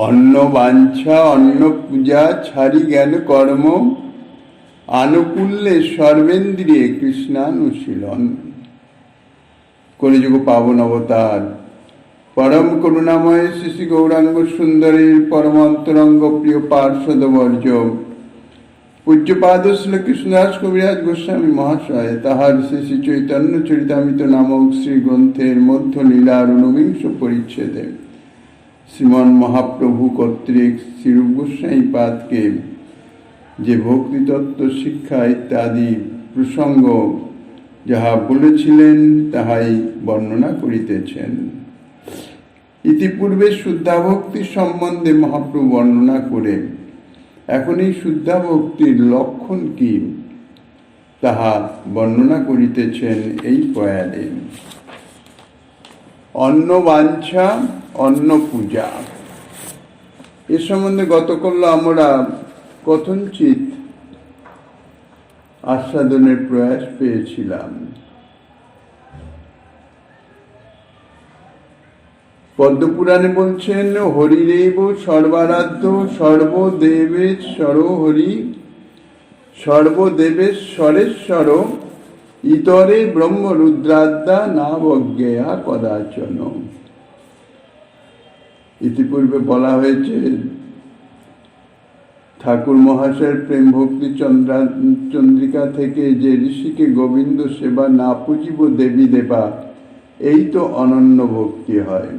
অন্ন বাঞ্ছা অন্ন পূজা ছাড়ি জ্ঞান কর্ম আনুকূল্যে সর্বেন্দ্রিয়ে কৃষ্ণানুশীলন। কলিযুগ পাবন অবতার পরম করুণাময় শ্রী শ্রী গৌরাঙ্গ সুন্দরীর পরম অন্তরঙ্গ প্রিয় পার্ষদ বর্জ পূজ্যপাদ শ্রী কৃষ্ণদাস কবিরাজ গোস্বামী মহাশয় তাহার শ্রী শ্রী চৈতন্য চরিতামৃত নামক শ্রী গ্রন্থের মধ্য লীলার ঊনবিংশ পরিচ্ছেদে শ্রীমন মহাপ্রভু কর্তৃক শ্রীরূপ গোস্বামী পাদকে যে ভক্তিতত্ত্ব শিক্ষা ইত্যাদি প্রসঙ্গ যাহা বলেছিলেন তাহাই বর্ণনা করিতেছেন। ইতিপূর্বে শুদ্ধাভক্তি সম্বন্ধে মহাপ্রভু বর্ণনা করে এখন এই শুদ্ধাভক্তির লক্ষণ কি তাহা বর্ণনা করিতেছেন এই পয়ালে। অন্ন বাঞ্ছা অন্ন পূজা এ সম্বন্ধে গতকাল আমরা কথঞ্চিত আস্বাদনের প্রয়াস পেয়েছিলাম। পদ্মপুরাণে বলছেন হরিরেব সর্বারাধ্য সর্বদেবেশ্বর হরি সর্বদেবেশ্বরেশ্বর ইতরে ব্রহ্ম রুদ্রাদ্যা নাবজ্ঞেয়া কদাচন। ইতিপূর্বে বলা হয়েছে ঠাকুর মহাশয়ের প্রেম ভক্তি চন্দ্রিকা থেকে যে ঋষিকে গোবিন্দ সেবা না পুজিব দেবী দেবা এই তো অনন্য ভক্তি হয়।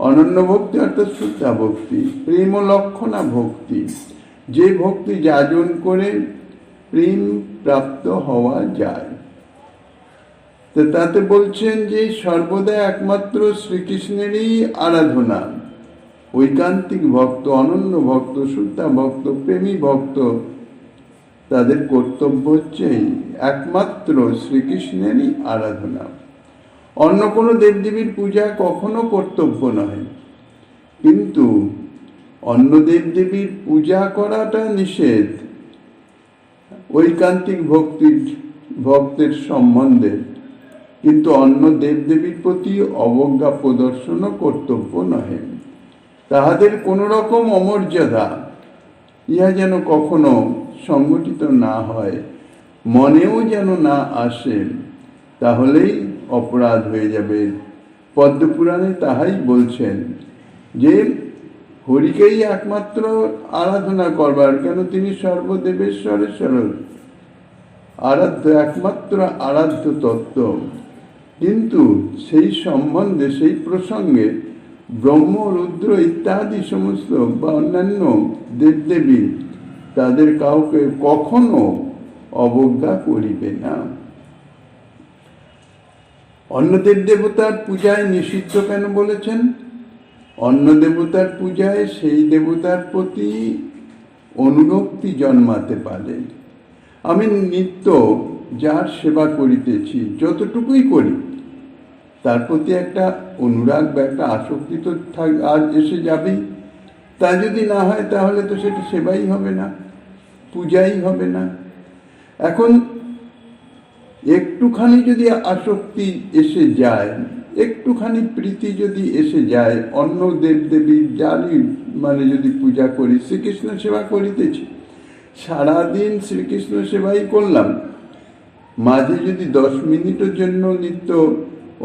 অনন্য ভক্তি অর্থাৎ শুদ্ধা ভক্তি, প্রেম লক্ষণা ভক্তি, যে ভক্তি যাজন করে প্রেম প্রাপ্ত হওয়া যায়। তো তাতে বলছেন যে সর্বদা একমাত্র শ্রীকৃষ্ণেরই আরাধনা। ঐকান্তিক ভক্ত, অনন্য ভক্ত, শুদ্ধা ভক্ত, প্রেমী ভক্ত তাদের কর্তব্য হচ্ছে একমাত্র শ্রীকৃষ্ণেরই আরাধনা। অন্য কোনো দেবদেবীর পূজা কখনো কর্তব্য নয়, কিন্তু অন্য দেবদেবীর পূজা করাটা নিষেধ ঐকান্তিক ভক্তের সম্বন্ধে, কিন্তু অন্য দেবদেবীর প্রতি অবজ্ঞা প্রদর্শনও কর্তব্য নহে। তাহাদের কোন রকম অমর্যাদা ইহা যেন কখনো সংগঠিত না হয়, মনেও যেন না আসে, তাহলেই অপরাধ হয়ে যাবে। পদ্মপুরাণে তাহাই বলছেন যে হরিকেই একমাত্র আরাধনা করবার, কেন তিনি সর্বদেবেশ্বরেশ্বর আরাধ্য, একমাত্র আরাধ্য তত্ত্ব। কিন্তু সেই সম্বন্ধে, সেই প্রসঙ্গে ব্রহ্ম রুদ্র ইত্যাদি সমস্ত বা অন্যান্য দেবদেবী তাদের কাউকে কখনো অবজ্ঞা করিবে না। অন্য দেবতার পূজায় নিষিদ্ধ কেন বলেছেন? অন্য দেবতার পূজায় সেই দেবতার প্রতি অনুরক্তি জন্মাতে পারে। আমি নিত্য যার সেবা করিতেছি, যতটুকুই করি, তার প্রতি একটা অনুরাগ বা একটা আসক্তি তো আজ এসে যাবেই। তা যদি না হয় তাহলে তো সেটা সেবাই হবে না, পূজাই হবে না। এখন একটুখানি যদি আসক্তি এসে যায়, একটুখানি প্রীতি যদি এসে যায়, অন্য দেবদেবীর যারই যদি পূজা করি, শ্রীকৃষ্ণ সেবা করিতেছি, সারাদিন শ্রীকৃষ্ণ সেবাই করলাম, মাঝে যদি 10 মিনিটের জন্য নিত্য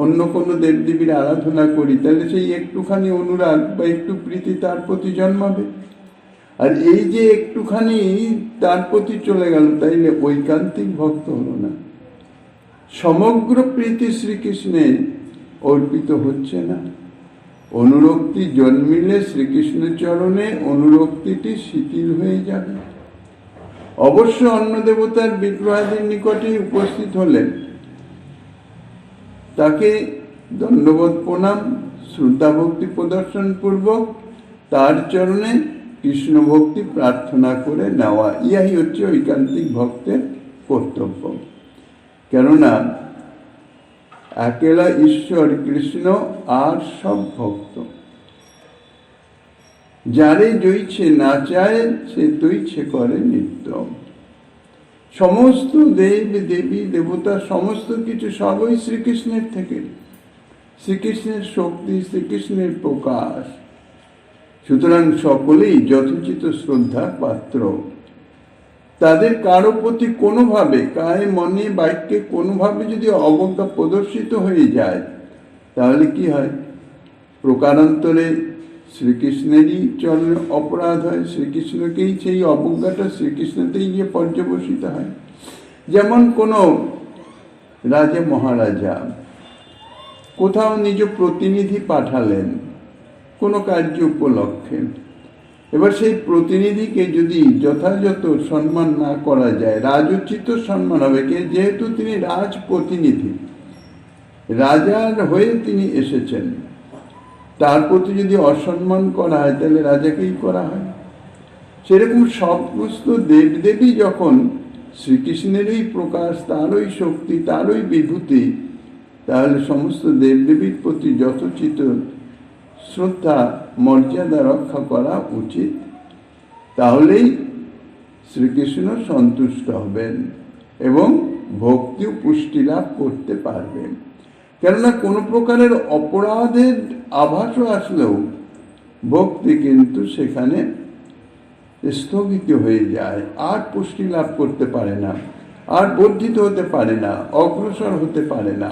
অন্য কোনো দেবদেবীর আরাধনা করি, তাহলে সেই একটুখানি অনুরাগ বা একটু প্রীতি তার প্রতি জন্মাবে। আর এই যে একটুখানি তার প্রতি চলে গেল, তাইলে ঐকান্তিক ভক্ত হলো না, সমগ্র প্রীতি শ্রীকৃষ্ণে অর্পিত হচ্ছে না। অনুরক্তি জন্মিলে শ্রীকৃষ্ণের চরণে অনুরক্তিটি শিথিল হয়ে যাবে। অবশ্য অন্য দেবতার বিগ্রহাদির নিকটে উপস্থিত হলেন তাকে দণ্ডবোধ প্রণাম শ্রদ্ধা ভক্তি প্রদর্শন পূর্বক তার চরণে কৃষ্ণ ভক্তি প্রার্থনা করে নেওয়া, ইহাই হচ্ছে ঐকান্তিক ভক্তের কর্তব্য। কেননা একেলা ঈশ্বর কৃষ্ণ আর সব ভক্ত, যারে জইছে না চায় সে তৈছে করে নিত্য। সমস্ত দেব দেবী দেবতা সমস্ত কিছু সবই শ্রীকৃষ্ণের থেকে, শ্রীকৃষ্ণের শক্তি, শ্রীকৃষ্ণের প্রকাশ। সুতরাং সকলেই যথোচিত শ্রদ্ধার পাত্র। তাদের কারো প্রতি কোনোভাবে কায়ে মনে বাক্যে কোনোভাবে যদি অবজ্ঞা প্রদর্শিত হয়ে যায়, তাহলে কি হয়? প্রকারান্তরে শ্রীকৃষ্ণেরই চরণে অপরাধ হয়, শ্রীকৃষ্ণকেই সেই অবজ্ঞাটা শ্রীকৃষ্ণতেই গিয়ে পর্যবসিত হয়। যেমন কোনো রাজা মহারাজা কোথাও নিজ প্রতিনিধি পাঠালেন কোনো কার্য উপলক্ষে, এবার সেই প্রতিনিধিকে যদি যথাযথ সম্মান না করা যায়, রাজোচিত সম্মান হবে, যেহেতু তিনি রাজ প্রতিনিধি, রাজার হয়ে তিনি এসেছেন, তার প্রতি যদি অসম্মান করা হয় তাহলে রাজাকেই করা হয়। সেরকম সমস্ত দেবদেবী যখন শ্রীকৃষ্ণেরই প্রকাশ, তারই শক্তি, তারই বিভূতি, তাহলে সমস্ত দেবদেবীর প্রতি যথোচিত শ্রদ্ধা মর্যাদা রক্ষা করা উচিত। তাহলেই শ্রীকৃষ্ণ সন্তুষ্ট হবেন এবং ভক্তি ও পুষ্টি লাভ করতে পারবেন। কেননা কোনো প্রকারের অপরাধের আভাসও আসলেও ভক্তি কিন্তু সেখানে স্থগিত হয়ে যায়, আর পুষ্টি লাভ করতে পারে না, আর বর্ধিত হতে পারে না, অগ্রসর হতে পারে না।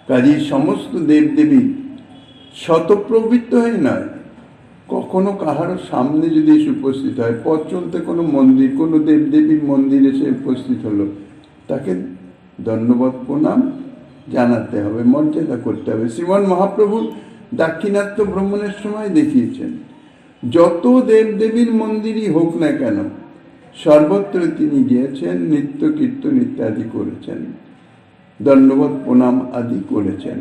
কাজেই সমস্ত দেবদেবী শতপ্রবৃত্ত হয়ে নয়, কখনো কাহারও সামনে যদি এসে উপস্থিত হয়, পথ চলতে কোনো মন্দির, কোনো দেবদেবীর মন্দির এসে উপস্থিত হলো, তাকে ধন্যবাদ প্রণাম জানাতে হবে, মর্যাদা করতে হবে। শ্রীমান মহাপ্রভু দাক্ষিণাত্য ভ্রমণের সময় দেখিয়েছেন, যত দেবদেবীর মন্দিরই হোক না কেন, সর্বত্র তিনি গিয়েছেন, নিত্য কীর্তন ইত্যাদি করেছেন, দণ্ডবত প্রণাম আদি করেছেন।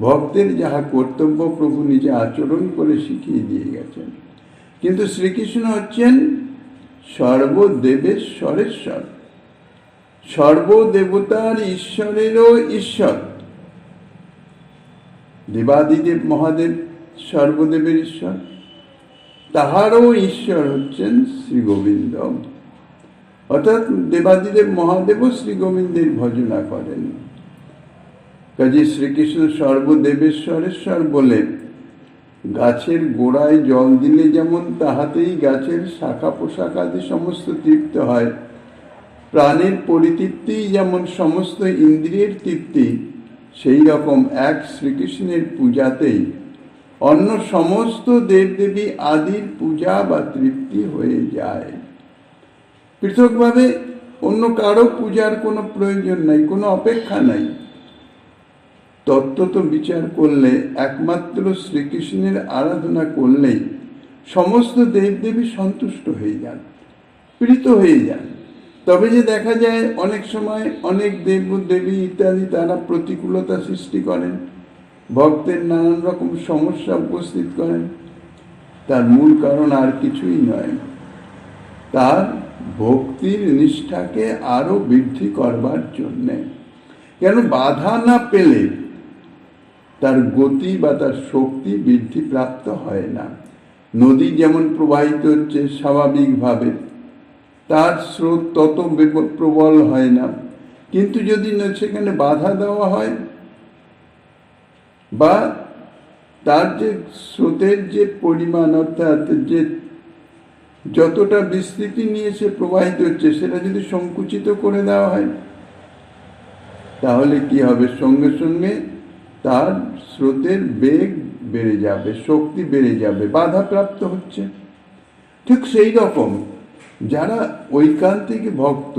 ভক্তের যাহা কর্তব্য প্রভু নিজে আচরণ করে শিখিয়ে দিয়ে গেছেন। কিন্তু শ্রীকৃষ্ণ হচ্ছেন সর্বদেবেশ্বরেশ্বর, সর্বদেবতার ঈশ্বরেরও ঈশ্বর। দেবাদিদেব মহাদেব সর্বদেবের ঈশ্বর, তাহারও ঈশ্বর হচ্ছেন শ্রী গোবিন্দ। অর্থাৎ দেবাদিদেব মহাদেবও শ্রী গোবিন্দের ভজনা করেন। কাজে শ্রীকৃষ্ণ সর্বদেবেশ্বরেশ্বর বলে গাছের গোড়ায় জল দিলে যেমন তাহাতেই গাছের শাখা পোশাকাদি সমস্ত তৃপ্ত হয়, প্রাণের পরিতৃপ্তি যেমন সমস্ত ইন্দ্রিয়ের তৃপ্তি, সেই রকম এক শ্রীকৃষ্ণের পূজাতেই অন্য সমস্ত দেবদেবী আদির পূজা বা তৃপ্তি হয়ে যায়। পৃথকভাবে অন্য কারো পূজার কোনো প্রয়োজন নাই, কোনো অপেক্ষা নাই। তত্ত্বত বিচার করলে একমাত্র শ্রীকৃষ্ণের আরাধনা করলেই সমস্ত দেবদেবী সন্তুষ্ট হয়ে যান, প্রীত হয়ে যান। তবে যে দেখা যায় অনেক সময় অনেক দেব দেবী ইত্যাদি তারা প্রতিকূলতা সৃষ্টি করেন, ভক্তের নানান রকম সমস্যা উপস্থিত করেন, তার মূল কারণ আর কিছুই নয়, তার ভক্তির নিষ্ঠাকে আরো বৃদ্ধি করবার জন্যে। কেন বাধা না পেলে তার গতি বা তার শক্তি বৃদ্ধি প্রাপ্ত হয় না। নদী যেমন প্রবাহিত হচ্ছে স্বাভাবিকভাবে, তার স্রোত তত প্রবল হয় না, কিন্তু যদি সেখানে বাধা দেওয়া হয় বা তার যে স্রোতের যে পরিমাণ, অর্থাৎ যে যতটা বিস্তৃতি নিয়ে সে প্রবাহিত হচ্ছে সেটা যদি সংকুচিত করে দেওয়া হয়, তাহলে কি হবে? সঙ্গে সঙ্গে তার স্রোতের বেগ বেড়ে যাবে, শক্তি বেড়ে যাবে, বাধাপ্রাপ্ত হচ্ছে। ঠিক সেই রকম যারা ঐকান্তিক ভক্ত,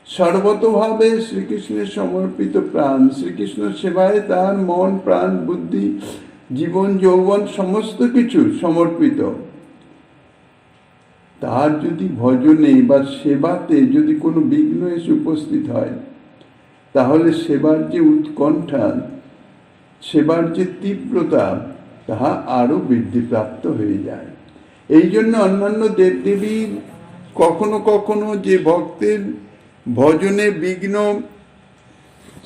সর্বতভাবে শ্রীকৃষ্ণের সমর্পিত প্রাণ, শ্রীকৃষ্ণ সেবায় তার মন প্রাণ বুদ্ধি জীবন যৌবন সমস্ত কিছু সমর্পিত, তার যদি ভজনে বা সেবাতে যদি কোনো বিঘ্ন এসে উপস্থিত হয়, তাহলে সেবার যে উৎকণ্ঠা, সেবার যে তীব্রতা, তাহা আরো বৃদ্ধিপ্রাপ্ত হয়ে যায়। এই জন্য অন্যান্য দেবদেবীর কখনো কখনো যে ভক্তের ভজনে বিঘ্ন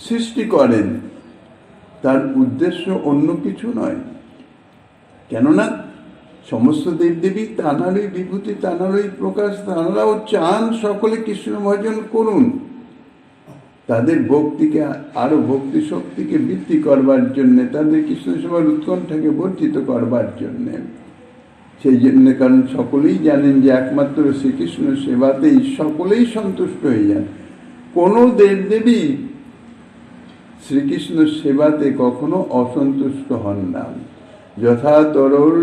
সৃষ্টি করেন, তার উদ্দেশ্য অন্য কিছু নয়। কেননা সমস্ত দেবদেবী তাঁরারই বিভূতি, তাঁরারই প্রকাশ, তাঁরাও চান সকলে কৃষ্ণ ভজন করুন। তাদের ভক্তিকে আরো ভক্তি শক্তিকে বৃদ্ধি করবার জন্যে, তাদের কৃষ্ণ সেবার উৎকণ্ঠাকে বর্ধিত করবার জন্যে। সেই জন্য, কারণ সকলেই জানেন যে একমাত্র শ্রীকৃষ্ণ সেবাতেই সকলেই সন্তুষ্ট হয়ে যান। কোনো দেবদেবী শ্রীকৃষ্ণ সেবাতে কখনো অসন্তুষ্ট হন না। যথা তরল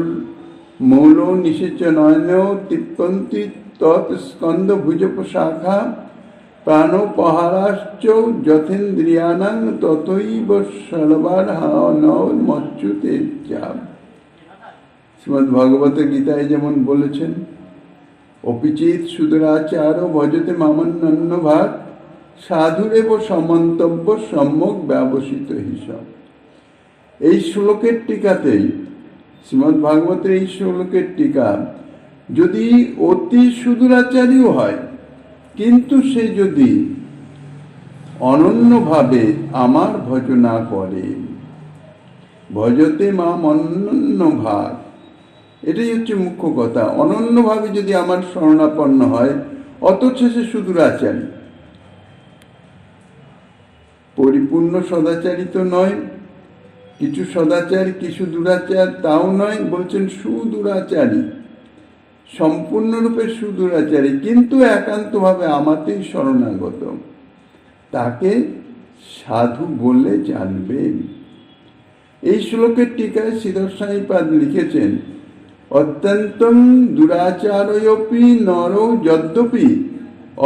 মৌল নিষেচ নয়ন তৃপ্তন্তি তৎ স্কন্দ ভুজপ শাখা প্রাণোপহারাশ্চ যথেন্দ্রিয়ানাং ততৈব সর্বার মচ্যুতে চাপ। শ্রীমদ্ ভগবত গীতায় যেমন বলেছেন, অপিচিত সুদরাচার ভজতে মামান্যান্য ভাগ সাধুরেব সমন্তব্য সম্যক ব্যবসিত হিসাব। এই শ্লোকের টিকাতেই, শ্রীমদ্ ভাগবতের এই শ্লোকের টিকা, যদি অতি সুদূরাচারীও হয়, কিন্তু সে যদি অনন্যভাবে আমার ভজনা করে, ভজতে মাম অনন্য ভাগ, এটাই হচ্ছে মুখ্য কথা। অনন্যভাবে যদি আমার শরণাপন্ন হয়, অথচ সে সুদূরাচারী, পরিপূর্ণ সদাচারী তো নয়, কিছু সদাচার কিছু দুরাচার তাও নয়, বলছেন সুদূরাচারী, সম্পূর্ণরূপে সুদূরাচারী, কিন্তু একান্তভাবে আমাতেই শরণাগত, তাকে সাধু বলে জানবেন। এই শ্লোকের টিকায় শ্রীধর সাঁইপাদ লিখেছেন, অত্যন্তং দুরাচারয়পি নর যদ্যপি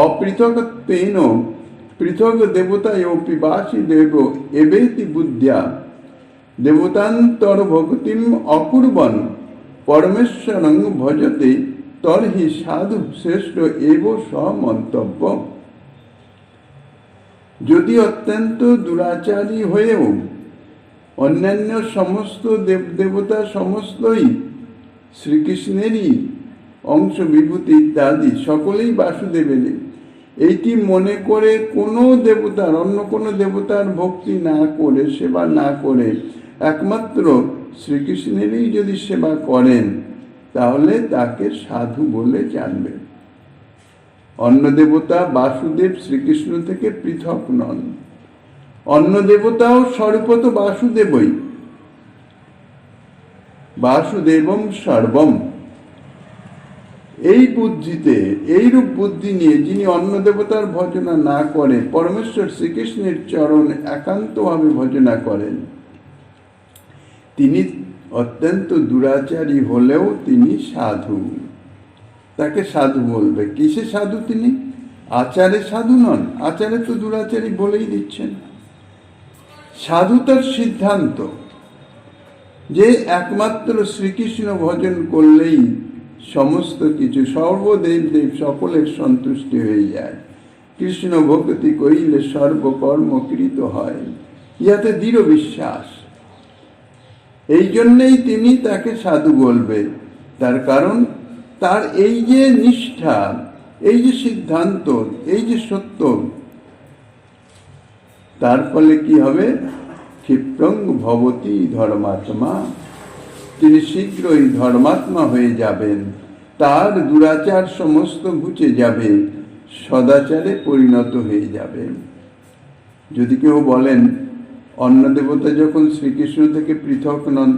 অপৃথকত্বেন পৃথক দেবতায়পি বাসুদেব এবেতি বুদ্ধ্যা দেবতান্তর ভক্তিম অকুর্বন পরমেশ্বরং ভজতে তর্হি সাধু শ্রেষ্ঠ এব সমন্তব্য। যদি অত্যন্ত দুরাচারী হয়েও অন্যান্য সমস্ত দেবদেবতা সমস্তই শ্রীকৃষ্ণেরই অংশ, বিভূতি ইত্যাদি সকলেই বাসুদেবেরই, এইটি মনে করে কোনো দেবতার, অন্য কোনো দেবতার ভক্তি না করে, সেবা না করে, একমাত্র শ্রীকৃষ্ণেরই যদি সেবা করেন, তাহলে তাকে সাধু বলে জানবেন। অন্য দেবতা বাসুদেব শ্রীকৃষ্ণ থেকে পৃথক নন, অন্য দেবতাও স্বরূপত বাসুদেবই, বাসুদেবম সর্বম। এই বুদ্ধিতে, এইরূপ বুদ্ধি নিয়ে যিনি অন্য দেবতার ভজনা না করে, পরমেশ্বর শ্রীকৃষ্ণের চরণ একান্তভাবে ভজনা করেন, তিনি অত্যন্ত দুরাচারী হলেও তিনি সাধু, তাকে সাধু বলবে। কিসে সাধু তিনি? আচারে সাধু নন, আচারে তো দুরাচারী বলেই দিচ্ছেন। সাধুতার সিদ্ধান্ত যে একমাত্র শ্রীকৃষ্ণ ভজন করলেই সমস্ত কিছু, সর্বদেব দেব সকলের সন্তুষ্টি হয়ে যায়, কৃষ্ণ ভক্তি করিলে সর্বকর্মকৃত হয়, ইহাতে দৃঢ় বিশ্বাস। এই জন্যেই তিনি তাকে সাধু বলবে। তার কারণ তার এই যে নিষ্ঠা, এই যে সিদ্ধান্ত, এই যে সত্য, তার ফলে কি হবে? ক্ষিপ্রং ভবতি ধর্মাত্মা, তিনি শীঘ্রই ধর্মাত্মা হয়ে যাবেন, তার দুরাচার সমস্ত ঘুচে যাবে, সদাচারে পরিণত হয়ে যাবে। যদি কেউ বলেন অন্য দেবতা যখন শ্রীকৃষ্ণ থেকে পৃথক নন,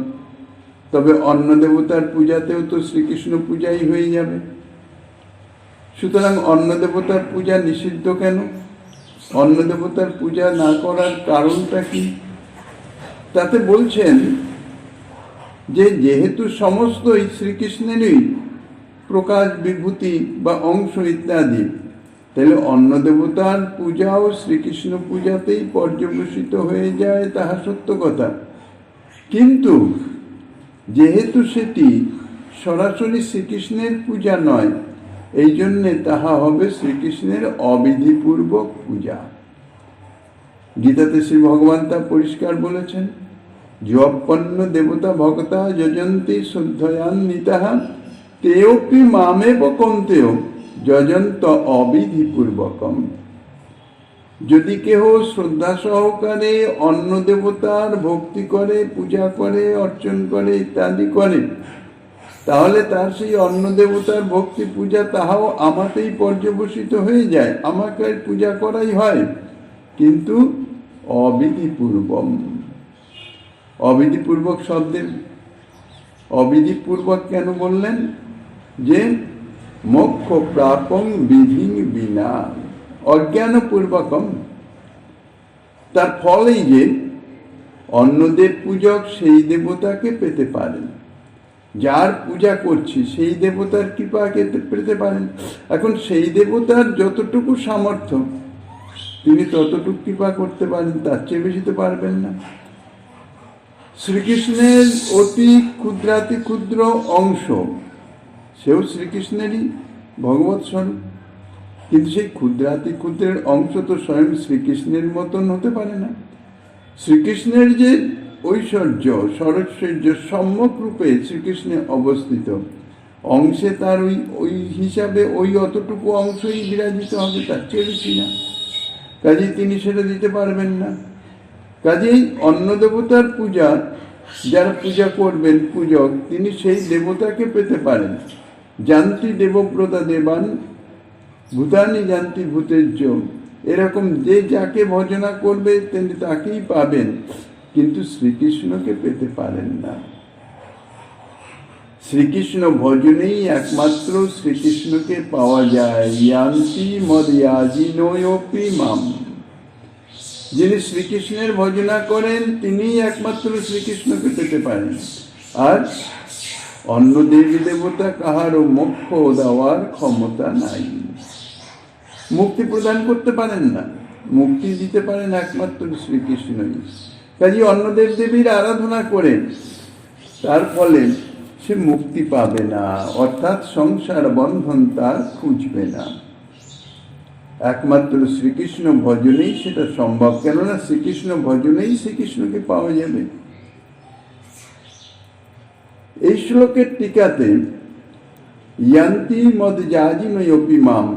তবে অন্য দেবতার পূজাতেও তো শ্রীকৃষ্ণ পূজাই হয়ে যাবে, সুতরাং অন্য দেবতার পূজা নিষিদ্ধ কেন? অন্য দেবতার পূজা না করার কারণটা কি? তাতে বলছেন যে যেহেতু সমস্তই শ্রীকৃষ্ণেরই প্রকাশ, বিভূতি বা অংশ ইত্যাদি, তাহলে অন্য দেবতার পূজাও শ্রীকৃষ্ণ পূজাতেই পর্যবসিত হয়ে যায়, তাহা সত্য কথা। কিন্তু যেহেতু সেটি সরাসরি শ্রীকৃষ্ণের পূজা নয়, এই জন্যে তাহা হবে শ্রীকৃষ্ণের অবিধিপূর্বক পূজা। গীতাতে শ্রী ভগবান তা পরিষ্কার বলেছেন, যপন্ন দেবতা ভক্তা যজন্তি শ্রদ্ধয়ান্বিতাঃ তেয়োপি মামেব কন্তেয় যজন্ত অবিধিপূর্বকম। যদি কেহ শ্রদ্ধা সহকারে অন্য দেবতার ভক্তি করে, পূজা করে, অর্চন করে ইত্যাদি করে, তাহলে তার সেই অন্য দেবতার ভক্তি পূজা তাহাও আমাতেই পর্যবসিত হয়ে যায়, আমাকে পূজা করাই হয়। কিন্তু অবিধিপূর্বম। অবিধিপূর্বক শব্দের অবিধিপূর্বক কেন বললেন? যে মোক্ষ প্রাপং বিধি বিনা, অজ্ঞানপূর্বকম। তার ফলেই যে অন্যদেব পূজক সেই দেবতাকে পেতে পারেন, যার পূজা করছি সেই দেবতার কৃপাকে পেতে পারেন। এখন সেই দেবতার যতটুকু সামর্থ্য তিনি ততটুকু কৃপা করতে পারেন, তার চেয়ে বেশি তো পারবেন না। শ্রীকৃষ্ণের অতি ক্ষুদ্রাতি ক্ষুদ্র অংশ, সেও শ্রীকৃষ্ণেরই ভগবৎ স্বরূপ, কিন্তু সেই ক্ষুদ্রাতি ক্ষুদ্রের অংশ তো স্বয়ং শ্রীকৃষ্ণের মতন হতে পারে না। শ্রীকৃষ্ণের যে ঐশ্বর্য সরৈশ্বর্য সম্যক রূপে শ্রীকৃষ্ণে অবস্থিত, অংশে তার ওই হিসাবে ওই অতটুকু অংশই বিরাজিত হবে, তার চেয়ে বেশি না। কাজেই তিনি সেটা দিতে পারবেন না। কাজেই অন্য দেবতার পূজা যারা পূজা করবেন পূজক, তিনি সেই দেবতাকে পেতে পারেন। জানতি দেবব্রতা দেবান ভূতানি জানতি ভূতেজ্য, এরকম যে যাকে ভজনা করবে তিনি তাকেই পাবেন, কিন্তু শ্রীকৃষ্ণকে পেতে পারেন না। শ্রীকৃষ্ণ ভজনেই একমাত্র শ্রীকৃষ্ণকে পাওয়া যায়। ইয়ান্তি মদয়াজিনোপি মাম, যিনি শ্রীকৃষ্ণের ভজনা করেন তিনিই একমাত্র শ্রীকৃষ্ণকে পেতে পারেন। আর অন্য দেবী দেবতা কাহারও মোক্ষ দেওয়ার ক্ষমতা নাই, মুক্তি প্রদান করতে পারেন না। মুক্তি দিতে পারেন একমাত্র শ্রীকৃষ্ণই। কাজে অন্য দেব দেবীর আরাধনা করেন, তার ফলে সে মুক্তি পাবে না, অর্থাৎ সংসার বন্ধন তার খুঁজবে না। একমাত্র শ্রীকৃষ্ণ ভজনেই সেটা সম্ভব, কেননা শ্রীকৃষ্ণ ভজনেই শ্রীকৃষ্ণকে পাওয়া যাবে। এই শ্লোকের টিকাতে ইয়ান্তি মদযাজিনোপি মাম,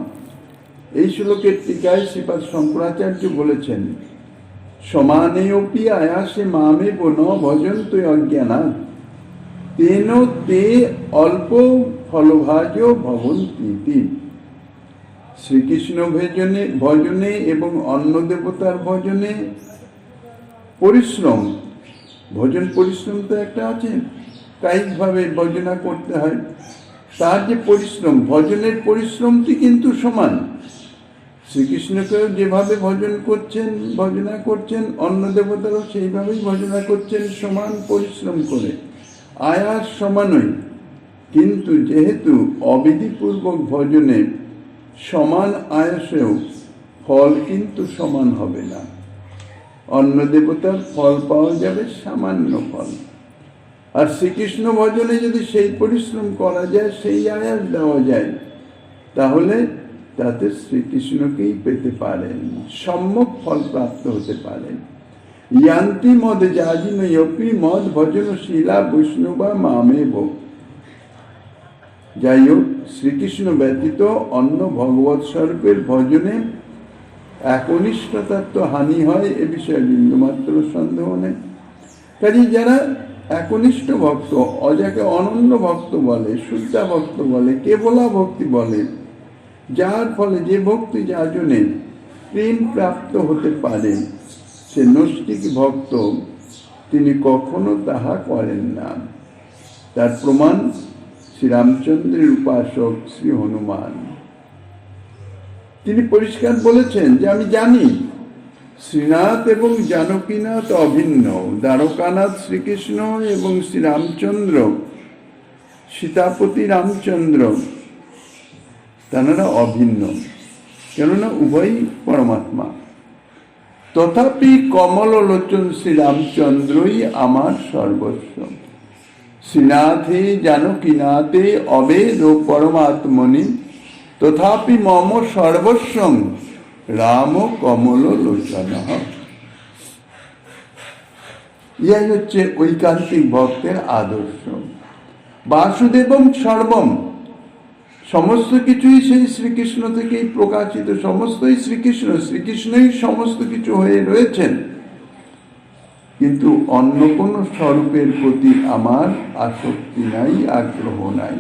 এই শ্লোকের টিকায় শ্রীপাদ শঙ্করাচার্য বলেছেন, সমানেয়পি আয়াসে মামে ন ভজন্ত অজ্ঞানাৎ তেন তে অল্প ফলভাজ ভবন্তি। শ্রীকৃষ্ণ ভজনে এবং অন্য দেবতার ভজনে পরিশ্রম, ভজন পরিশ্রম তো একটা আছে, কায়িকভাবে ভজনা করতে হয়, তার যে পরিশ্রম, ভজনের পরিশ্রমটি কিন্তু সমান। শ্রীকৃষ্ণকেও যেভাবে ভজনা করছেন অন্য দেবতারাও সেইভাবেই ভজনা করছেন, সমান পরিশ্রম করে, আয়াস সমানই। কিন্তু যেহেতু অবিধিপূর্বক ভজনে সমান আয়াসেও ফল কিন্তু সমান হবে না। অন্য দেবতার ফল পাওয়া যাবে সামান্য ফল, আর শ্রীকৃষ্ণ ভজনে যদি সেই পরিশ্রম করা যায়, সেই আয়াস দেওয়া যায়, তাহলে তাতে শ্রীকৃষ্ণকেই পেতে পারেন, সম্যক ফল প্রাপ্ত হতে পারেন। ইয়ান্তি মদযাজিনোপি মদ ভজনশীলা বৈষ্ণবা মামেব। যাই হোক, শ্রীকৃষ্ণ ব্যতীত অন্য ভগবৎ স্বরূপের ভজনে একনিষ্ঠতার তো হানি হয়, এ বিষয়ে বিন্দুমাত্র সন্দেহ নেই। কাজে যারা একনিষ্ঠ ভক্ত, যাকে অনন্য ভক্ত বলে, শুদ্ধা ভক্ত বলে, কেবলা ভক্তি বলে, যার ফলে যে ভক্তি যাজনে প্রেম প্রাপ্ত হতে পারে, সে নৈষ্ঠিক ভক্ত, তিনি কখনো তাহা করেন না। তার প্রমাণ শ্রীরামচন্দ্রের উপাসক শ্রী হনুমান। তিনি পরিষ্কার বলেছেন যে আমি জানি শ্রীনাথ এবং জানকীনাথ অভিন্ন, দ্বারকানাথ শ্রীকৃষ্ণ এবং শ্রীরামচন্দ্র সীতাপতি রামচন্দ্র তাঁরা অভিন্ন, কেননা উভয়ই পরমাত্মা। তথাপি কমললোচন শ্রীরামচন্দ্রই আমার সর্বস্ব। শ্রীনাথে জানকীনাথে অবেদ ও পরমাত্মনি তথাপি মম সর্বস্বং রাম কমললোচন। ইহাই হচ্ছে ঐকান্তিক ভক্তের আদর্শ। বাসুদেবম সর্বম, সমস্ত কিছুই সেই শ্রীকৃষ্ণ থেকেই প্রকাশিত, সমস্তই শ্রীকৃষ্ণ, শ্রীকৃষ্ণই সমস্ত কিছু হয়ে রয়েছেন। কিন্তু অন্য কোনো স্বরূপের প্রতি আমার আসক্তি নাই, আগ্রহ নাই।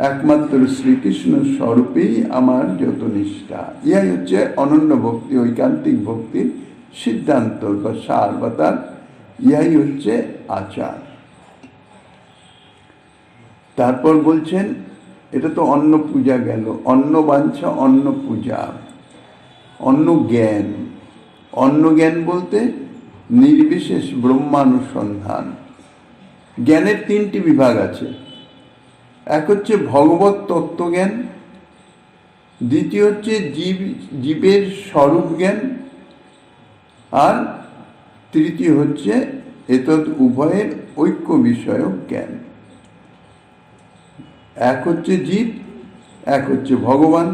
একমাত্র শ্রীকৃষ্ণ স্বরূপেই আমার যত নিষ্ঠা। ইহাই হচ্ছে অনন্য ভক্তি, ঐকান্তিক ভক্তির সিদ্ধান্ত বা সার, বা তার ইহাই হচ্ছে আচার। তারপর বলছেন, এটা তো অন্ন পূজা গেল, অন্ন বাঞ্ছা, অন্ন পূজা, অন্ন জ্ঞান। অন্ন জ্ঞান বলতে নির্বিশেষ ব্রহ্মানুসন্ধান। জ্ঞানের তিনটি বিভাগ আছে। এক হচ্ছে ভগবত তত্ত্বজ্ঞান, দ্বিতীয় হচ্ছে জীবের স্বরূপ জ্ঞান, আর তৃতীয় হচ্ছে এতদ উভয়ের ঐক্য বিষয়ক জ্ঞান। এক হচ্ছে জীব, এক হচ্ছে ভগবান।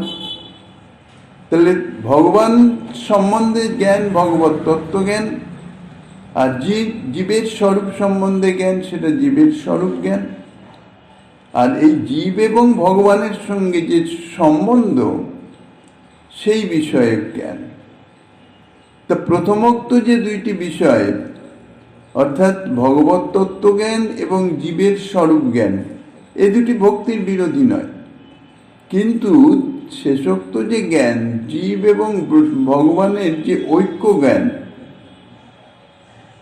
তাহলে ভগবান সম্বন্ধে জ্ঞান ভগবত তত্ত্বজ্ঞান, আর জীবের স্বরূপ সম্বন্ধে জ্ঞান সেটা জীবের স্বরূপ জ্ঞান। আর এই জীব এবং ভগবানের সঙ্গে যে সম্বন্ধ, সেই বিষয়ক জ্ঞান। তা প্রথমোক্ত যে দুইটি বিষয়, অর্থাৎ ভগবত তত্ত্বজ্ঞান এবং জীবের স্বরূপ জ্ঞান, এই দুটি ভক্তির বিরোধী নয়। কিন্তু শেষোক্ত যে জ্ঞান, জীব এবং ভগবানের যে ঐক্য জ্ঞান,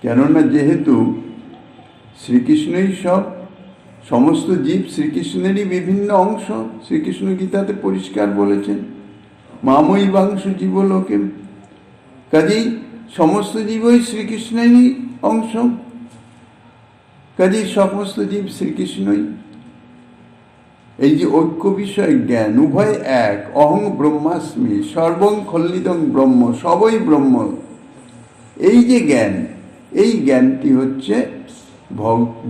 কেননা যেহেতু শ্রীকৃষ্ণই সমস্ত জীব শ্রীকৃষ্ণেরই বিভিন্ন অংশ, শ্রীকৃষ্ণ গীতাতে পরিষ্কার বলেছেন, মাময়ী বাংশ জীবলোকে। কাজেই সমস্ত জীবই শ্রীকৃষ্ণেরই অংশ, কাজেই সমস্ত জীব শ্রীকৃষ্ণই। এই যে ঐক্য বিষয় জ্ঞান, উভয় এক, অহং ব্রহ্মাস্মি, সর্বং খল্লিদং ব্রহ্ম, সবই ব্রহ্ম, এই যে জ্ঞান, এই জ্ঞানটি হচ্ছে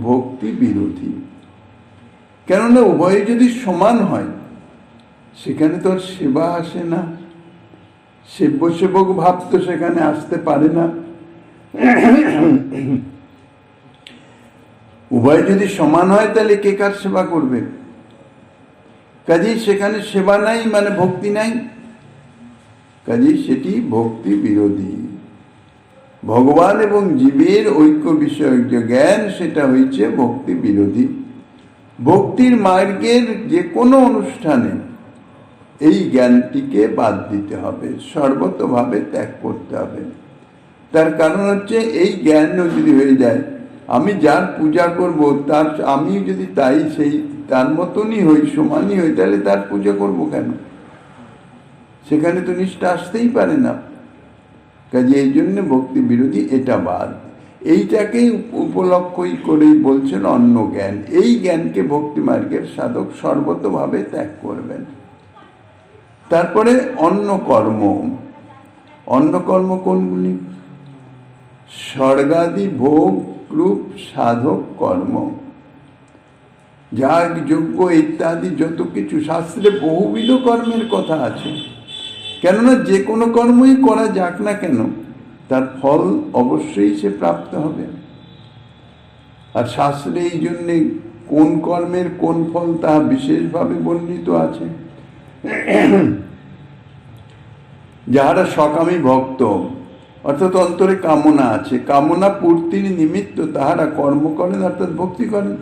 ভক্তি বিরোধী। কেননা উভয় যদি সমান হয়, সেখানে তো আর সেবা আসে না, সেব্য সেবক ভাব তো সেখানে আসতে পারে না। উভয় যদি সমান হয়, তাহলে কে কার সেবা করবে? কাজেই সেখানে সেবা নাই মানে ভক্তি নাই, কাজেই সেটি ভক্তি বিরোধী। ভগবান এবং জীবের ঐক্য বিষয়ক যে জ্ঞান, সেটা হয়েছে ভক্তি বিরোধী। ভক্তির মার্গের যে কোনো অনুষ্ঠানে এই জ্ঞানটিকে বাদ দিতে হবে, সর্বতভাবে ত্যাগ করতে হবে। তার কারণ হচ্ছে, এই জ্ঞানও যদি হয়ে যায়, আমি যার পূজা করব তার, আমি যদি তাই সেই তার মতনই হই, সমানই হই, তাহলে তার পূজা করব কেন? সেখানে তো নিষ্ঠা আসতেই পারে না। কাজে এই জন্য ভক্তি বিরোধী, এটা বাদ। এইটাকেই উপলক্ষই করেই বলছেন অন্য জ্ঞান। এই জ্ঞানকে ভক্তি মার্গের সাধক সর্বতভাবে ত্যাগ করবেন। তারপরে অন্য কর্ম। অন্য কর্ম কোনগুলি? স্বর্গাদি ভোগ রূপ সাধক কর্ম, যাগ যজ্ঞ ইত্যাদি যত কিছু, শাস্ত্রে বহুবিধ কর্মের কথা আছে। কেননা যে কোনো কর্মই করা যাক না কেন, তার ফল অবশ্যই সে প্রাপ্ত হবে। আর শাস্ত্রে এই জন্যে কোন কর্মের কোন ফল তাহা বিশেষভাবে বর্ণিত আছে। যাহারা সকামী ভক্ত, অর্থাৎ অন্তরে কামনা আছে, কামনা পূর্তির নিমিত্ত তাহারা কর্ম করেন, অর্থাৎ ভক্তি করেন।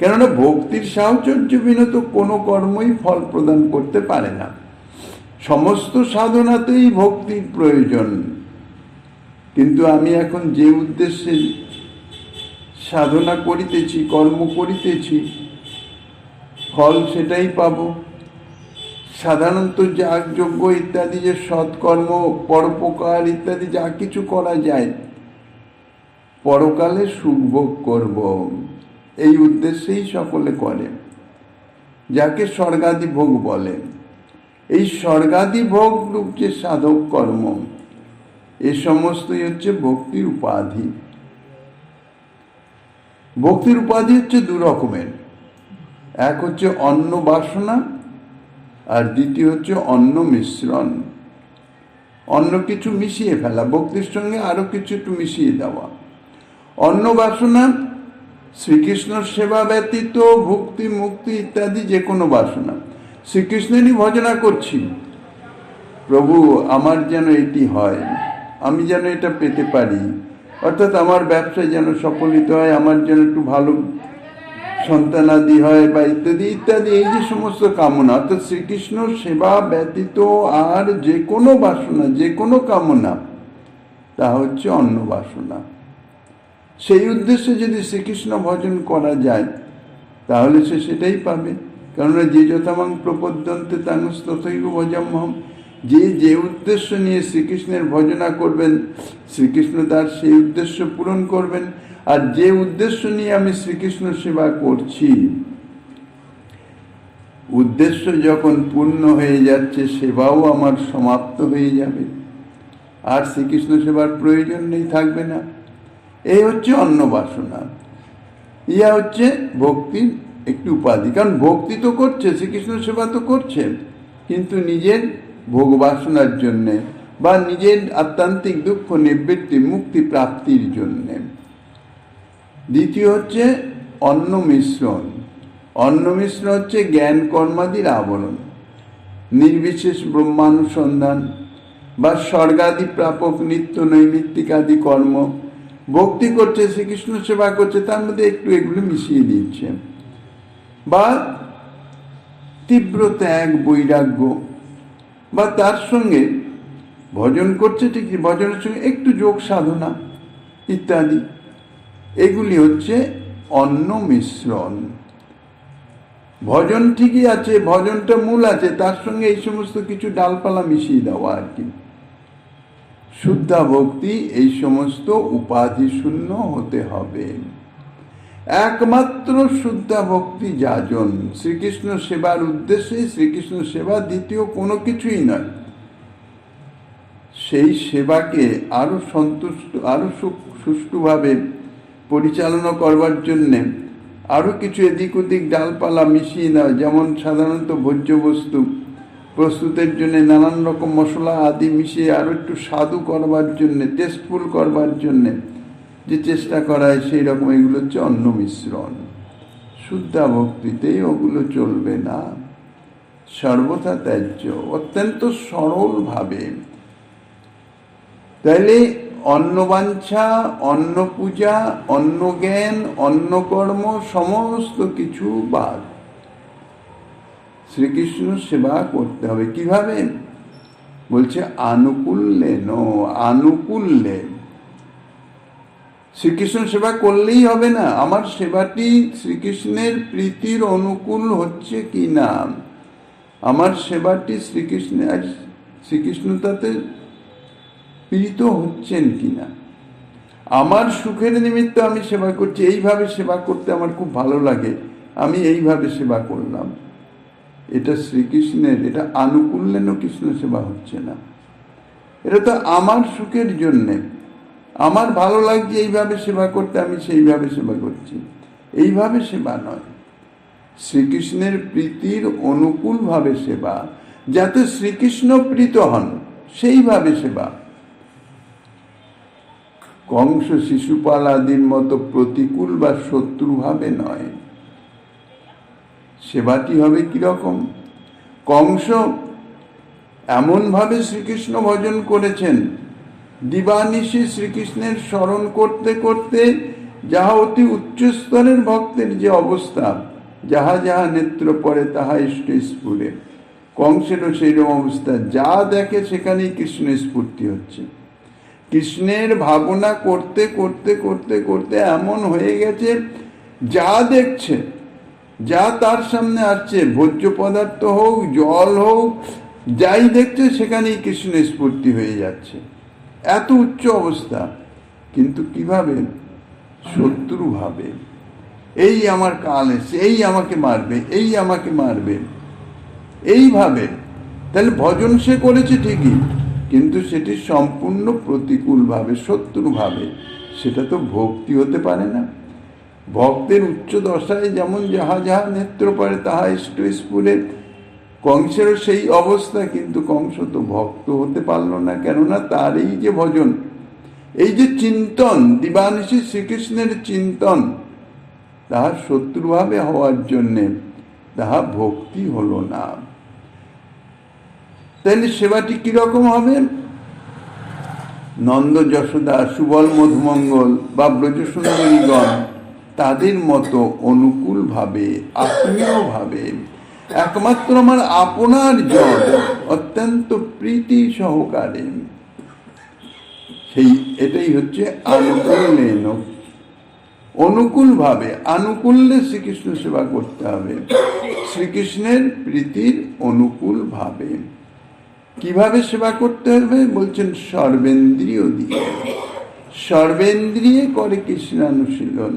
কেননা ভক্তির সাহচর্য বিনা তো কোনো কর্মই ফল প্রদান করতে পারে না। সমস্ত সাধনাতেই ভক্তির প্রয়োজন। কিন্তু আমি এখন যে উদ্দেশ্যে সাধনা করিতেছি, কর্ম করিতেছি, ফল সেটাই পাব। সাধারণত যাগযজ্ঞ ইত্যাদি যে সৎকর্ম, পরোপকার ইত্যাদি যা কিছু করা যায়, পরকালে সুখভোগ করব, এই উদ্দেশ্যেই সকলে করে, যাকে স্বর্গাদি ভোগ বলে। এই স্বর্গাদি ভোগ রূপ যে সাধক কর্ম, এ সমস্তই হচ্ছে ভক্তির উপাধি। ভক্তির উপাধি হচ্ছে দু রকমের। এক হচ্ছে অন্ন বাসনা, আর দ্বিতীয় হচ্ছে অন্ন মিশ্রণ। অন্য কিছু মিশিয়ে ফেলা, ভক্তির সঙ্গে আরো কিছু একটু মিশিয়ে দেওয়া। অন্ন বাসনা শ্রীকৃষ্ণ সেবা ব্যতীত ভক্তি মুক্তি ইত্যাদি যে কোনো বাসনা। শ্রীকৃষ্ণেরই ভজনা করছি, প্রভু আমার যেন এটি হয়, আমি যেন এটা পেতে পারি, অর্থাৎ আমার ব্যবসায় যেন সফলিত হয়, আমার যেন একটু ভালো সন্তানাদি হয় বা ইত্যাদি ইত্যাদি, এই যে সমস্ত কামনা, অর্থাৎ শ্রীকৃষ্ণ সেবা ব্যতীত আর যে কোনো বাসনা, যে কোনো কামনা, তা হচ্ছে অন্য বাসনা। সেই উদ্দেশ্যে যদি শ্রীকৃষ্ণ ভজন করা যায় তাহলে সে সেটাই পাবে। কেননা যে যথামাং প্রপদ্যন্তে তাংস্তথৈব ভজাম্যহম, যে উদ্দেশ্য নিয়ে শ্রীকৃষ্ণের ভজনা করবেন, শ্রীকৃষ্ণ তার সেই উদ্দেশ্য পূরণ করবেন। আর যে উদ্দেশ্য নিয়ে আমি শ্রীকৃষ্ণ সেবা করছি, উদ্দেশ্য যখন পূর্ণ হয়ে যাচ্ছে, সেবাও আমার সমাপ্ত হয়ে যাবে, আর শ্রীকৃষ্ণ সেবার প্রয়োজন নেই, থাকবে না। এই হচ্ছে অন্য বাসনা। ইয়া হচ্ছে ভক্তির একটি উপাধি। কারণ ভক্তি তো করছে, শ্রীকৃষ্ণ সেবা তো করছে, কিন্তু নিজের ভোগ বাসনার জন্যে বা নিজের আত্মান্তিক দুঃখ নিবৃত্তি, মুক্তি প্রাপ্তির জন্যে। দ্বিতীয় হচ্ছে অন্ন মিশ্রণ। অন্ন মিশ্রণ হচ্ছে জ্ঞান কর্মাদির আবরণ, নির্বিশেষ ব্রহ্মানুসন্ধান বা স্বর্গাদি প্রাপক নিত্য নৈমিত্তিকাদি কর্ম। ভক্তি করছে, শ্রীকৃষ্ণ সেবা করছে, তার মধ্যে একটু এগুলো মিশিয়ে দিচ্ছে। বা তীব্র ত্যাগ, বৈরাগ্য, বা তার সঙ্গে ভজন করছে ঠিকই, ভজনের সঙ্গে একটু যোগ সাধনা ইত্যাদি, এগুলি হচ্ছে অন্ন মিশ্রণ। ভজন ঠিকই আছে, ভজনটা মূল আছে, তার সঙ্গে এই সমস্ত কিছু ডালপালা মিশিয়ে দেওয়া আর কি। শুদ্ধা ভক্তি এই সমস্ত উপাধি শূন্য হতে হবে। একমাত্র শুদ্ধা ভক্তি যাজন, শ্রীকৃষ্ণ সেবার উদ্দেশ্যে শ্রীকৃষ্ণ সেবা, দ্বিতীয় কোনো কিছুই নয়। সেই সেবাকে আরো সন্তুষ্ট, আরো সুষ্ঠুভাবে পরিচালনা করবার জন্যে আরো কিছু এদিক ওদিক ডালপালা মিশিয়ে নেওয়া, যেমন সাধারণত ভোজ্য বস্তু প্রস্তুতের জন্য নানান রকম মশলা আদি মিশিয়ে আরো একটু স্বাদু করবার জন্যে, টেস্টফুল করবার জন্যে যে চেষ্টা করা হয়, সেই রকম এগুলো হচ্ছে অন্ন মিশ্রণ। শুদ্ধা ভক্তিতেই ওগুলো চলবে না, সর্বথা ত্যায্য, অত্যন্ত সরলভাবে। তাইলে অন্নবাঞ্ছা, অন্ন পূজা, অন্ন জ্ঞান, অন্ন কর্ম সমস্ত কিছু বাদ। শ্রীকৃষ্ণ সেবা করতে হবে কিভাবে? বলছে আনুকূল্যে, আনুকূল্যে। শ্রীকৃষ্ণ সেবা করলেই হবে না, আমার সেবাটি শ্রীকৃষ্ণের প্রীতির অনুকূল হচ্ছে কি না, আমার সেবাটি শ্রীকৃষ্ণ তাতে প্রীত হচ্ছেন কিনা, আমার সুখের নিমিত্ত আমি সেবা করছি, এইভাবে সেবা করতে আমার খুব ভালো লাগে, আমি এইভাবে সেবা করলাম, এটা শ্রীকৃষ্ণের, এটা আনুকূল্যেন কৃষ্ণ সেবা হচ্ছে না। এটা তো আমার সুখের জন্যে, আমার ভালো লাগছে এইভাবে সেবা করতে, আমি সেইভাবে সেবা করছি, এইভাবে সেবা নয়। শ্রীকৃষ্ণের প্রীতির অনুকূলভাবে সেবা, যাতে শ্রীকৃষ্ণ প্রীত হন, সেইভাবে সেবা। কংস শিশুপাল আদির মতো প্রতিকূল বা শত্রুভাবে নয়। সেবাটি হবে কিরকম? কংস এমনভাবে শ্রীকৃষ্ণ ভজন করেছেন, দিবানিশি শ্রীকৃষ্ণের স্মরণ করতে করতে, যাহা অতি উচ্চ স্তরের ভক্তের যে অবস্থা, যাহা যাহা নেত্র পড়ে তাহা ইষ্ট স্ফুরে। কংসেরও সেইরকম অবস্থা, যা দেখে সেখানেই কৃষ্ণ স্ফূর্তি হচ্ছে। কৃষ্ণের ভাবনা করতে করতে করতে করতে এমন হয়ে গেছে, যা দেখছে, যা তার সামনে আসছে, ভোজ্য পদার্থ হোক, জল হোক, যাই দেখছে সেখানেই কৃষ্ণ স্ফূর্তি হয়ে যাচ্ছে। এত উচ্চ অবস্থা, কিন্তু কিভাবে? শত্রু ভাবে, এই আমার কাল এসে, এই আমাকে মারবে, এই আমাকে মারবে, এইভাবে। তাহলে ভজন সে করেছে ঠিকই, কিন্তু সেটি সম্পূর্ণ প্রতিকূলভাবে, শত্রুভাবে। সেটা তো ভক্তি হতে পারে না। ভক্তের উচ্চ দশায় যেমন যাহা যাহা নেত্র পড়ে তাহা ইষ্ট স্ফুরে, কংসেরও সেই অবস্থা, কিন্তু কংস তো ভক্ত হতে পারল না। কেননা তার এই যে ভজন, এই যে চিন্তন, দিবানিশি শ্রীকৃষ্ণের চিন্তন, তাহার শত্রুভাবে হওয়ার জন্যে তাহা ভক্তি হলো না। তাহলে সেবাটি কিরকম হবে? নন্দ যশোদা, সুবল মধুমঙ্গল বা ব্রজসুন্দরীগণ তাদের মতো অনুকূলভাবে, আত্মীয়ভাবে, একমাত্র আমার আপনার জন, অত্যন্ত প্রীতি সহকারে, এটাই হচ্ছে আনুকূল্যেন, অনুকূলভাবে, আনুকূল্যে শ্রীকৃষ্ণ সেবা করতে হবে, শ্রীকৃষ্ণের প্রীতির অনুকূল ভাবে। কিভাবে সেবা করতে হবে বলছেন? সর্বেন্দ্রিয় দিয়ে, সর্বেন্দ্রিয়ে করে কৃষ্ণানুশীলন,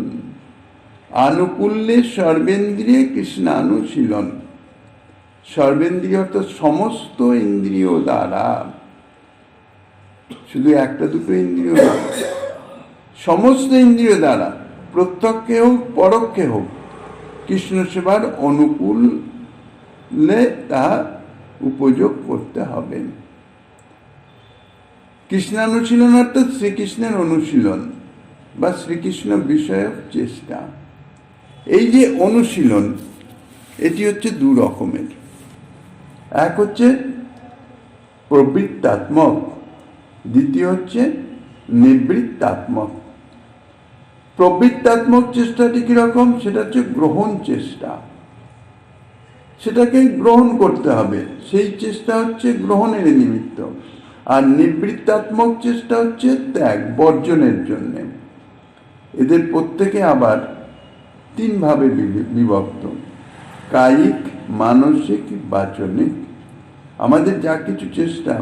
আনুকূল্যে সর্বেন্দ্রিয়ে কৃষ্ণানুশীলন। সর্বেন্দ্রিয় অর্থাৎ সমস্ত ইন্দ্রিয় দ্বারা, শুধু একটা দুটো ইন্দ্রিয় না, সমস্ত ইন্দ্রিয় দ্বারা, প্রত্যক্ষে হোক পরোক্ষে হোক, কৃষ্ণ সেবার অনুকূলে তা উপযোগ করতে হবে। কৃষ্ণানুশীলন অর্থাৎ শ্রীকৃষ্ণের অনুশীলন বা শ্রীকৃষ্ণ বিষয়ক চেষ্টা। এই যে অনুশীলন, এটি হচ্ছে দু রকমের। এক হচ্ছে প্রবৃত্তাত্মক, দ্বিতীয় হচ্ছে নিবৃত্তাত্মক। প্রবৃত্তাত্মক চেষ্টাটি কিরকম? সেটা হচ্ছে গ্রহণ চেষ্টা, সেটাকে গ্রহণ করতে হবে, সেই চেষ্টা হচ্ছে গ্রহণের নিমিত্ত। আর নিবৃত্তাত্মক চেষ্টা হচ্ছে ত্যাগ, বর্জনের জন্য। এদের প্রত্যেকে আবার তিন ভাবে বিভক্ত: কায়িক, মানসিক, বাচনিক। আমাদের যা কিছু চেষ্টা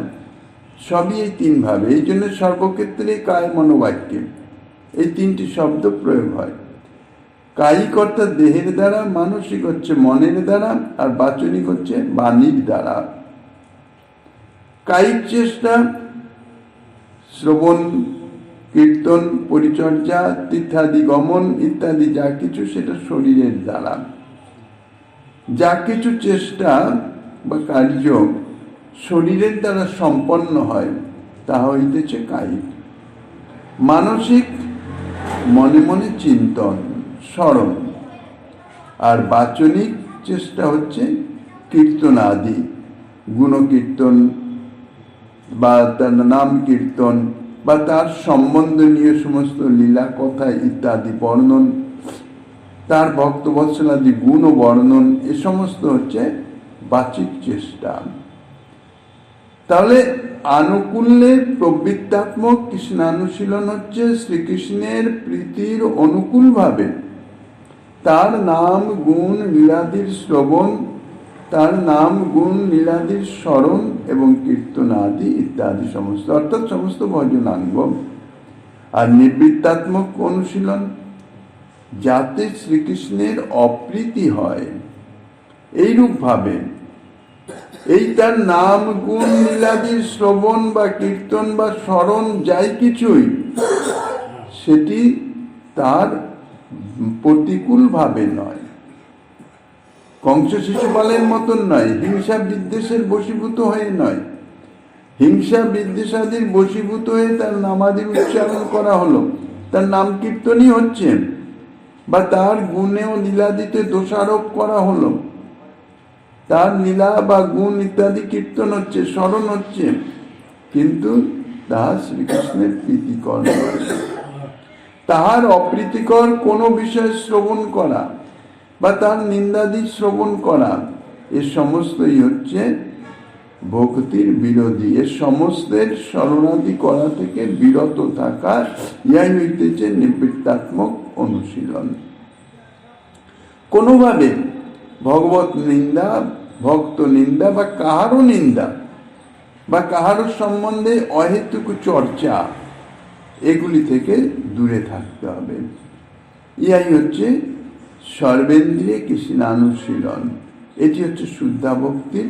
সবই এই তিন ভাবে। এই জন্য সর্বক্ষেত্রে কায় মনোবাক্যে এই তিনটি শব্দ প্রয়োগ হয়। কায়িক অর্থাৎ দেহের দ্বারা, মানসিক হচ্ছে মনের দ্বারা, আর বাচনিক হচ্ছে বাণীর দ্বারা। কায়িক চেষ্টা শ্রবণ, কীর্তন, পরিচর্যা, তীর্থাদি গমন ইত্যাদি যা কিছু, সেটা শরীরের দ্বারা। যা কিছু চেষ্টা বা কার্য শরীরের দ্বারা সম্পন্ন হয় তা হইতেছে কায়িক। মানসিক, মনে মনে চিন্তন, স্মরণ। আর বাচনিক চেষ্টা হচ্ছে কীর্তন আদি, গুণকীর্তন বা তার নাম কীর্তন বা তার সম্বন্ধনীয় সমস্ত লীলা কথা ইত্যাদি বর্ণন, তার ভক্তবৎসলাদি গুণ বর্ণন, এ সমস্ত হচ্ছে বাচিক চেষ্টা। তাহলে আনুকূল্যের প্রবৃত্তাত্মক কৃষ্ণানুশীলন হচ্ছে শ্রীকৃষ্ণের প্রীতির অনুকূল ভাবে তার নাম গুণ লীলাদির শ্রবণ, তার নাম গুণ লীলাদির স্মরণ এবং কীর্তন আদি ইত্যাদি সমস্ত, অর্থাৎ সমস্ত ভজনাঙ্গ। আর নিবৃত্তাত্মক অনুশীলন, যাতে শ্রীকৃষ্ণের অপ্রীতি হয় এইরূপ ভাবে এই তার নাম গুণ লীলাদির শ্রবণ বা কীর্তন বা স্মরণ যাই কিছুই, সেটি তার প্রতিকূল ভাবে নয়, কংস শিশুপালের মতন নয়, হিংসা বিদ্বেষের বশীভূত হয়ে নয়। হিংসা বিদ্বেষাদির বশীভূত হয়ে তার নামাদির উচ্চারণ করা হলো, তার নাম কীর্তনই হচ্ছে, বা তার গুণে ও লীলাদিতে দোষারোপ করা হলো, তার লীলা বা গুণ ইত্যাদি কীর্তন হচ্ছে, স্মরণ হচ্ছে, কিন্তু তাহা শ্রীকৃষ্ণের প্রীতিকর নয়। তাহার অপ্রীতিকর কোনো বিষয় শ্রবণ করা বা তার নিন্দাদি শ্রবণ করা, এ সমস্তই হচ্ছে ভক্তির বিরোধী। এ সমস্তের শরণাদি করা থেকে বিরত থাকা, ইহাই হইতেছে নিবৃত্তাত্মক অনুশীলন। কোনোভাবে ভগবত নিন্দা, ভক্ত নিন্দা বা কাহারও নিন্দা বা কাহারও সম্বন্ধে অহেতুক চর্চা, এগুলি থেকে দূরে থাকতে হবে। ইহাই হচ্ছে সর্বেন্দ্রিয়ে কৃষ্ণানুশীলন। এটি হচ্ছে শুদ্ধা ভক্তির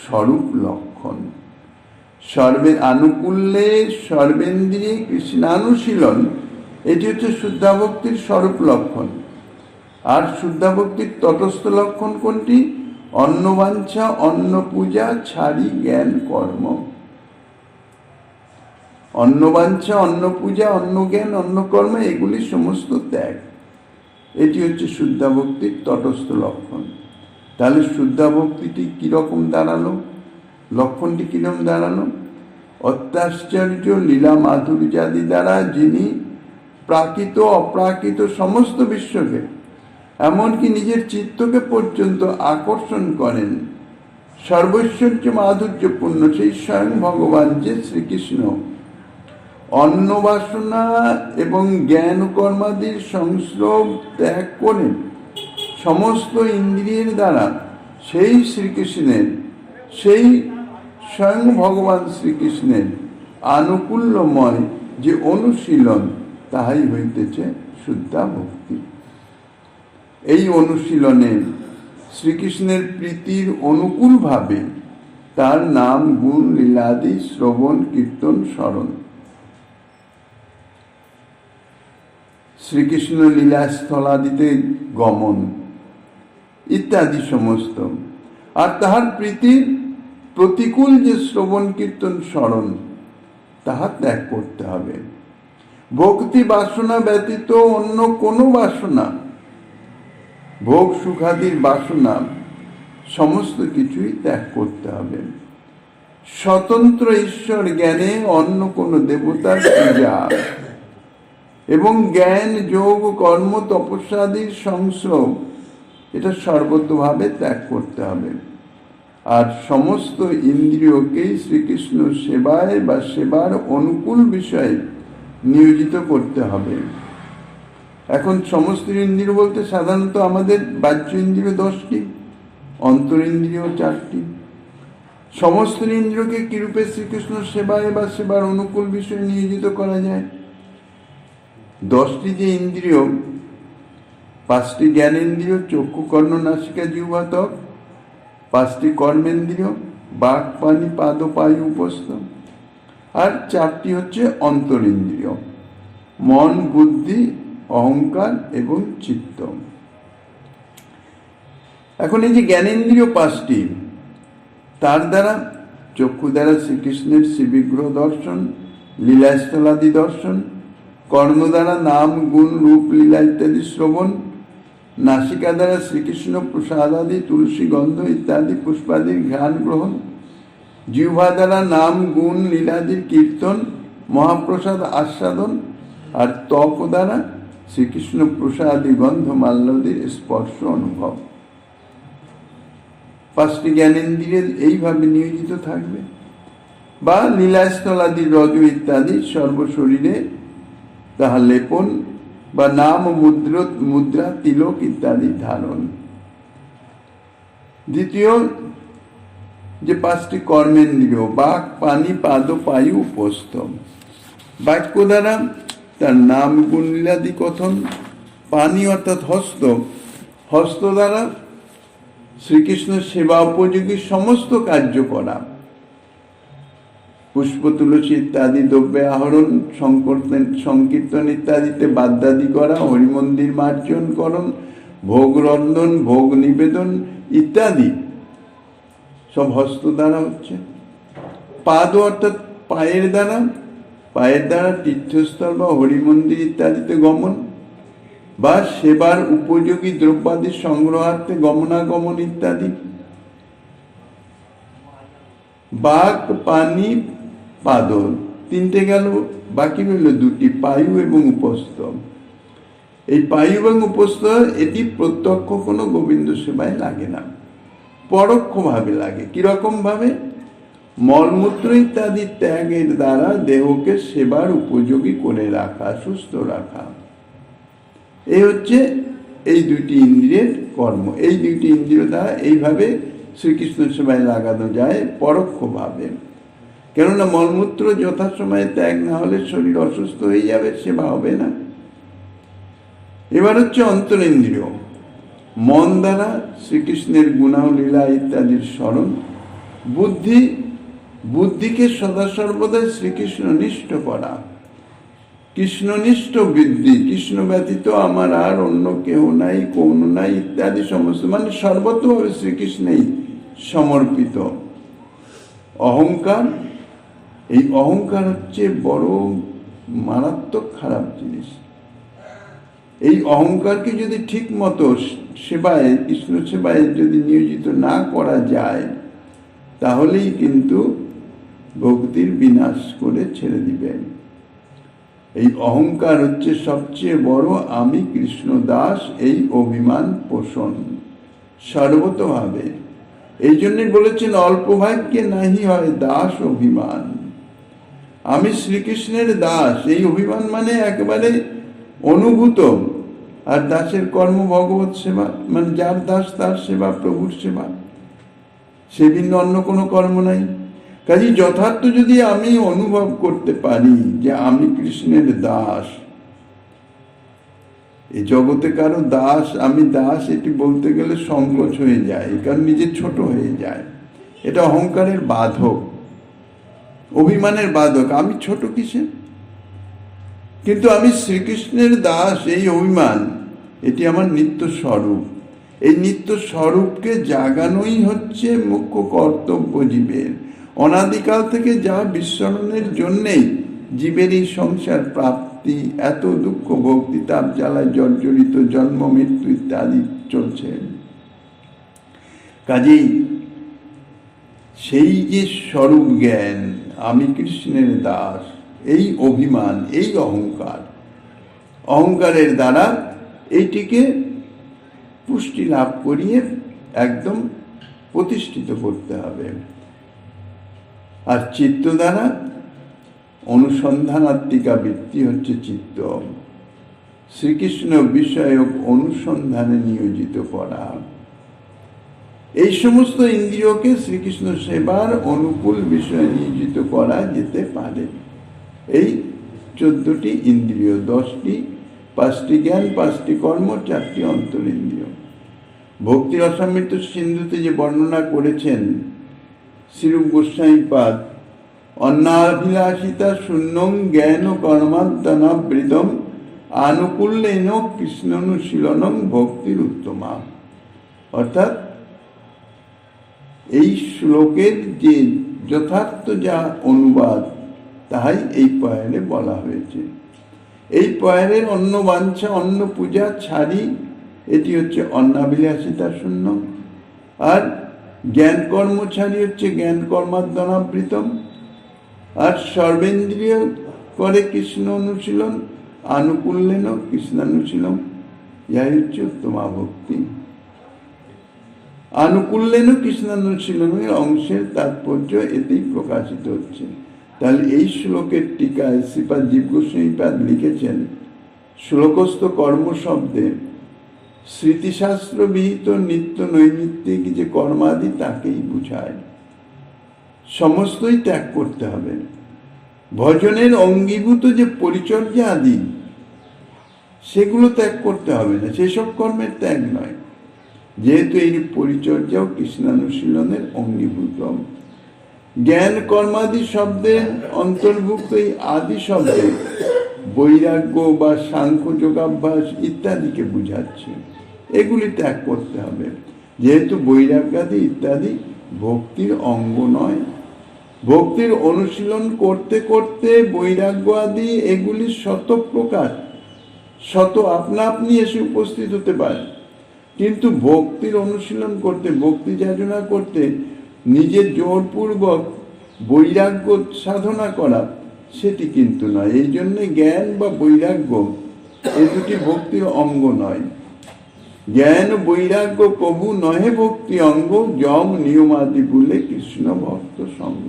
স্বরূপ লক্ষণ। আনুকূল্যে সর্বেন্দ্রিয়ে কৃষ্ণানুশীলন, এটি হচ্ছে শুদ্ধা ভক্তির স্বরূপ লক্ষণ। আর শুদ্ধা ভক্তির তটস্থ লক্ষণ কোনটি? অন্নবাঞ্ছা, অন্ন পূজা ছাড়ি জ্ঞান কর্ম। অন্নবাঞ্ছা, অন্ন পূজা, অন্ন জ্ঞান, অন্ন কর্ম, এগুলি সমস্ত ত্যাগ। এটি হচ্ছে শুদ্ধা ভক্তির তটস্থ লক্ষণ। তাহলে শুদ্ধা ভক্তিটি কিরকম দাঁড়ালো? লক্ষণটি কিরকম দাঁড়ালো? অত্যাশ্চর্য লীলা মাধুর্যাদি দ্বারা যিনি প্রাকৃত অপ্রাকৃত সমস্ত বিশ্বকে, এমনকি নিজের চিত্তকে পর্যন্ত আকর্ষণ করেন। সর্বৈশ্বর্য মাধুর্যপূর্ণ সেই স্বয়ং ভগবান যে শ্রীকৃষ্ণ অন্ন বাসনা এবং জ্ঞান কর্মাদির সংস্রব ত্যাগ করেন সমস্ত ইন্দ্রিয়ের দ্বারা, সেই শ্রীকৃষ্ণের, সেই স্বয়ং ভগবান শ্রীকৃষ্ণের আনুকূল্যময় যে অনুশীলন, তাহাই হইতেছে শুদ্ধা ভক্তি। এই অনুশীলনে শ্রীকৃষ্ণের প্রীতির অনুকূলভাবে তার নাম গুণ লীলাদি শ্রবণ কীর্তন স্মরণ, শ্রীকৃষ্ণ লীলাস্থলাদিতে গমন ইত্যাদি সমস্ত, আর তাহার প্রীতির প্রতিকূল যে শ্রবণ কীর্তন স্মরণ, তাহা ত্যাগ করতে হবে। ভক্তি বাসনা ব্যতীত অন্য কোনো বাসনা, ভোগ সুখাদির বাসনা, সমস্ত কিছুই ত্যাগ করতে হবে। স্বতন্ত্র ঈশ্বর জ্ঞানে অন্য কোনো দেবতার পূজা এবং জ্ঞান যোগ কর্ম তপস্যাদির সংস্রব, এটা সর্বতভাবে ত্যাগ করতে হবে। আর সমস্ত ইন্দ্রিয়কেই শ্রীকৃষ্ণ সেবায় বা সেবার অনুকূল বিষয়ে নিয়োজিত করতে হবে। এখন সমস্ত ইন্দ্রিয় বলতে সাধারণত আমাদের বাহ্য ইন্দ্রিয় 10টি, অন্তরিন্দ্রিয় 4টি। সমস্ত ইন্দ্রিয়কে কিরূপে শ্রীকৃষ্ণ সেবায় বা সেবার অনুকূল বিষয়ে নিয়োজিত করা যায়? 10টি যে ইন্দ্রিয়, 5টি জ্ঞানেন্দ্রিয়, চক্ষু কর্ণ নাসিকা জিহ্বা ত্বক, 5টি কর্মেন্দ্রিয়, বাক পানি পাদ পায়ু উপস্থ, আর 4টি হচ্ছে অন্তরিন্দ্রিয়, মন বুদ্ধি অহংকার এবং চিত্ত। এখন এই যে জ্ঞানেন্দ্রিয় 5টি, তার দ্বারা চক্ষু দ্বারা শ্রীকৃষ্ণের শ্রীবিগ্রহ দর্শন, লীলাস্থলাদি দর্শন, কর্ণ দ্বারা নাম গুণ রূপ লীলা ইত্যাদি শ্রবণ, নাসিকা দ্বারা শ্রীকৃষ্ণ প্রসাদাদি তুলসী গন্ধ ইত্যাদি পুষ্পাদির ঘ্রাণ গ্রহণ, জিহ্বা দ্বারা নাম গুণ লীলাদির কীর্তন মহাপ্রসাদ আস্বাদন, আর ত্বক দ্বারা শ্রীকৃষ্ণ প্রসাদি গন্ধ মাল্যদির স্পর্শ অনুভব। 5টি জ্ঞানেন্দ্রিয় এইভাবে নিয়োজিত থাকবে। বা লীলাস্থলাদি রজ ইত্যাদি সর্বশরীরে তাহা লেপন বা নাম মুদ্রা তিলক ইত্যাদি ধারণ। দ্বিতীয় যে 5টি কর্মেন্দ্রিয়, বাক পানি পাদ পায়ু উপস্থ, বাক্য দ্বারা তার নাম গুণ লীলাদি কথন, পানি অর্থাৎ হস্ত, হস্ত দ্বারা শ্রীকৃষ্ণ সেবা উপযোগী সমস্ত কার্য করা, পুষ্প তুলসী ইত্যাদি দ্রব্যে আহরণ, সংকীর্তন ইত্যাদিতে বাদ্যাদি করা, হরিমন্দির মার্জন করণ, ভোগ রন্ধন, ভোগ নিবেদন ইত্যাদি সব হস্ত দ্বারা হচ্ছে। পাদ অর্থাৎ পায়ের দ্বারা তীর্থস্থল বা হরিমন্দির ইত্যাদিতে গমন বা সেবার উপযোগী দ্রব্যাদি সংগ্রহার্থে গমনাগমন ইত্যাদি। বাক পানি পাদ 3টে গেল, বাকি রইল 2টি, পায়ু এবং উপস্থ। এই পায়ু এবং উপস্থ এটি প্রত্যক্ষ কোনো গোবিন্দ সেবায় লাগে না, পরোক্ষভাবে লাগে। কিরকম ভাবে? মলমূত্র ইত্যাদি ত্যাগের দ্বারা দেহকে সেবার উপযোগী করে রাখা, সুস্থ রাখা, এই হচ্ছে এই 2টি ইন্দ্রিয়ের কর্ম। এই 2টি ইন্দ্রিয় দ্বারা এইভাবে শ্রীকৃষ্ণ সেবায় লাগানো যায় পরোক্ষভাবে। কেননা মলমূত্র যথাসময়ে ত্যাগ না হলে শরীর অসুস্থ হয়ে যাবে, সেবা হবে না। এবার হচ্ছে অন্তরেন্দ্রিয়, মন দ্বারা শ্রীকৃষ্ণের গুণলীলা ইত্যাদির স্মরণ, বুদ্ধিকে সদা সর্বদাই শ্রীকৃষ্ণ নিষ্ঠ করা, কৃষ্ণনিষ্ঠ বৃদ্ধি, কৃষ্ণ ব্যতীত আমার আর অন্য কেহ নাই, কোন নাই ইত্যাদি সমস্ত, মানে সর্বতভাবে শ্রীকৃষ্ণেই সমর্পিত। অহংকার, এই অহংকার হচ্ছে বড় মারাত্মক খারাপ জিনিস। এই অহংকারকে যদি ঠিক মতো সেবায়, কৃষ্ণ সেবায় যদি নিয়োজিত না করা যায়, তাহলেই কিন্তু ভক্তির বিনাশ করে ছেড়ে দিবেন। এই অহংকার হচ্ছে সবচেয়ে বড় আমি কৃষ্ণ দাস এই অভিমান পোষণ সর্বতভাবে। এই জন্যই বলেছেন অল্প ভাগ্যে নাহি হয় দাস অভিমান। আমি শ্রীকৃষ্ণের দাস এই অভিমান মানে একেবারে অনুভূত। আর দাসের কর্ম ভগবত সেবা, মানে যার দাস তার সেবা, প্রভুর সেবা, সে ভিন্ন অন্য কোনো কর্ম নাই। কাজে যথার্থ যদি আমি অনুভব করতে পারি যে আমি কৃষ্ণের দাস, এই জগতে কারো দাস, আমি দাস এটি বলতে গেলে সংকোচ হয়ে যায়, কারণ নিজে ছোট হয়ে যায়। এটা অহংকারের বাধক, অভিমানের বাধক। আমি ছোট কিসে? কিন্তু আমি শ্রীকৃষ্ণের দাস এই অভিমান, এটি আমার নিত্য স্বরূপ। এই নিত্য স্বরূপকে জাগানোই হচ্ছে মুখ্য কর্তব্য জীবের। অনাদিকাল থেকে যা বিস্মরণের জন্যেই জীবের এই সংসার প্রাপ্তি, এত দুঃখ, ভক্তি তাপ জ্বালায় জর্জরিত, জন্ম মৃত্যু ইত্যাদি চলছে। কাজেই সেই যে স্বরূপ জ্ঞান, আমি কৃষ্ণের দাস, এই অভিমান, এই অহংকার, অহংকারের দ্বারা এইটিকে পুষ্টি লাভ করিয়ে একদম প্রতিষ্ঠিত করতে হবে। আর চিত্ত দ্বারা অনুসন্ধানাত্মিকা বৃত্তি হচ্ছে চিত্ত, শ্রীকৃষ্ণ বিষয়ক অনুসন্ধানে নিয়োজিত করা। এই সমস্ত ইন্দ্রিয়কে শ্রীকৃষ্ণ সেবার অনুকূল বিষয়ে নিয়োজিত করা যেতে পারে। এই 14টি ইন্দ্রিয়, 10টি, 5টি জ্ঞান, 5টি কর্ম, 4টি অন্তরিন্দ্রিয়। ভক্তি রসামৃত সিন্ধুতে যে বর্ণনা করেছেন শ্রীরূপ গোস্বামীপাদ, অন্নাভিলাষিতা শূন্যং জ্ঞান কর্মাদ্দানাবৃতম আনুকূল্যেন কৃষ্ণানুশীলনং ভক্তির উত্তমা। অর্থাৎ এই শ্লোকের যে যথার্থ যা অনুবাদ, তাহাই এই পয়ারে বলা হয়েছে। এই পয়ারের অন্য বাঞ্ছা, অন্য পূজা ছাড়ি, এটি হচ্ছে অন্নাভিলাষিতা শূন্য। আর জ্ঞান কর্ম ছাড়ি হচ্ছে জ্ঞান কর্মাদ্দানাবৃতম। আর সর্বেন্দ্রিয় করে কৃষ্ণ অনুশীলন, আনুকূল্যেন কৃষ্ণানুশীলন, ইহাই হচ্ছে উত্তমা ভক্তি। আনুকূল্যেন কৃষ্ণানুশীলনের অংশের তাৎপর্য এতেই প্রকাশিত হচ্ছে। তাহলে এই শ্লোকের টিকায় শ্রীপাদ জীব গোস্বামীপাদ লিখেছেন, শ্লোকস্থ কর্ম শব্দে স্মৃতিশাস্ত্র বিহিত নিত্য নৈমিত্তিক যে কর্মাদি তাকেই বুঝায়। সমস্তই ত্যাগ করতে হবে। ভজনের অঙ্গীভূত যে পরিচর্যা আদি, সেগুলো ত্যাগ করতে হবে না, সেসব কর্মের ত্যাগ নয়, যেহেতু এই পরিচর্যাও কৃষ্ণানুশীলনের অঙ্গীভূত। জ্ঞান কর্মাদি শব্দের অন্তর্ভুক্ত এই আদি শব্দে বৈরাগ্য বা সাংখ্য যোগাভ্যাস ইত্যাদিকে বুঝাচ্ছে। এগুলি ত্যাগ করতে হবে, যেহেতু বৈরাগ্যাদি ইত্যাদি ভক্তির অঙ্গ নয়। ভক্তির অনুশীলন করতে করতে বৈরাগ্য আদি এগুলি শত প্রকার, শত আপনা আপনি এসে উপস্থিত হতে পারে। কিন্তু ভক্তির অনুশীলন করতে, ভক্তি যাচনা করতে নিজের জোরপূর্বক বৈরাগ্য সাধনা করা, সেটি কিন্তু নয়। এই জন্যে জ্ঞান বা বৈরাগ্য এই দুটি ভক্তির অঙ্গ নয়। জ্ঞান বৈরাগ্য কবু নহে ভক্তি অঙ্গ, যম নিয়মাদি বলে কৃষ্ণ ভক্ত সঙ্গ।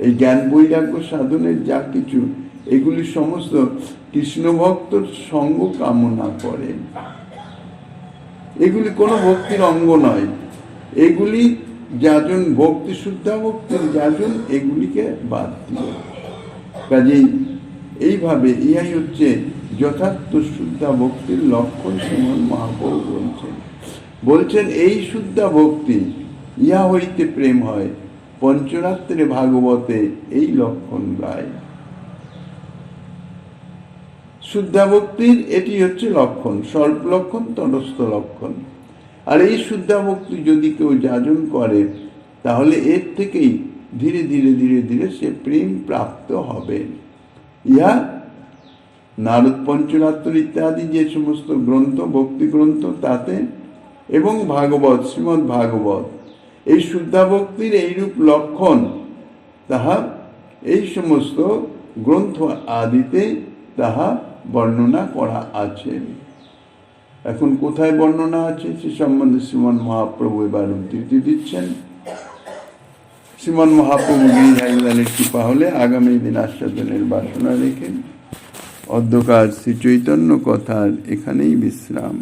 এই জ্ঞান বৈরাগ্য সাধনের যা কিছু, এগুলি সমস্ত কৃষ্ণ ভক্তর সঙ্গ কামনা করে। এগুলি কোনো ভক্তির অঙ্গ নয়। এগুলি যাজন, ভক্তি শুদ্ধা ভক্তির যাজন, এগুলিকে বাদ দিয়ে। কাজেই এইভাবে ইহাই হচ্ছে যথার্থ শুদ্ধা ভক্তির লক্ষণ। শ্রীমন মহাপ্রভু বলছেন এই শুদ্ধা ভক্তি, ইহা হইতে প্রেম হয়, পঞ্চরাত্রে ভাগবতে এই লক্ষণ গায়। শুদ্ধা ভক্তির এটি হচ্ছে লক্ষণ, স্বল্প লক্ষণ, তটস্থ লক্ষণ। আর এই শুদ্ধা ভক্তি যদি কেউ যাজন করে, তাহলে এর থেকেই ধীরে ধীরে ধীরে ধীরে সে প্রেম প্রাপ্ত হবে। ইহা নারদ পঞ্চরাত্র ইত্যাদি যে সমস্ত গ্রন্থ, ভক্তি গ্রন্থ, তাতে এবং ভাগবত, শ্রীমদ্ ভাগবত, এই শুদ্ধা ভক্তির এইরূপ লক্ষণ, তাহা এই সমস্ত গ্রন্থ আদিতে তাহা বর্ণনা করা আছে। এখন কোথায় বর্ণনা আছে সে সম্বন্ধে শ্রীমন মহাপ্রভু এবার উদ্ধৃতি দিচ্ছেন। শ্রীমন মহাপ্রভু গিরিধারীলালের কৃপা হলে আগামী দিন আস্বাদনের বাসনা রেখেন। অদ্যকার শ্রী চৈতন্য কথার এখানেই বিশ্রাম।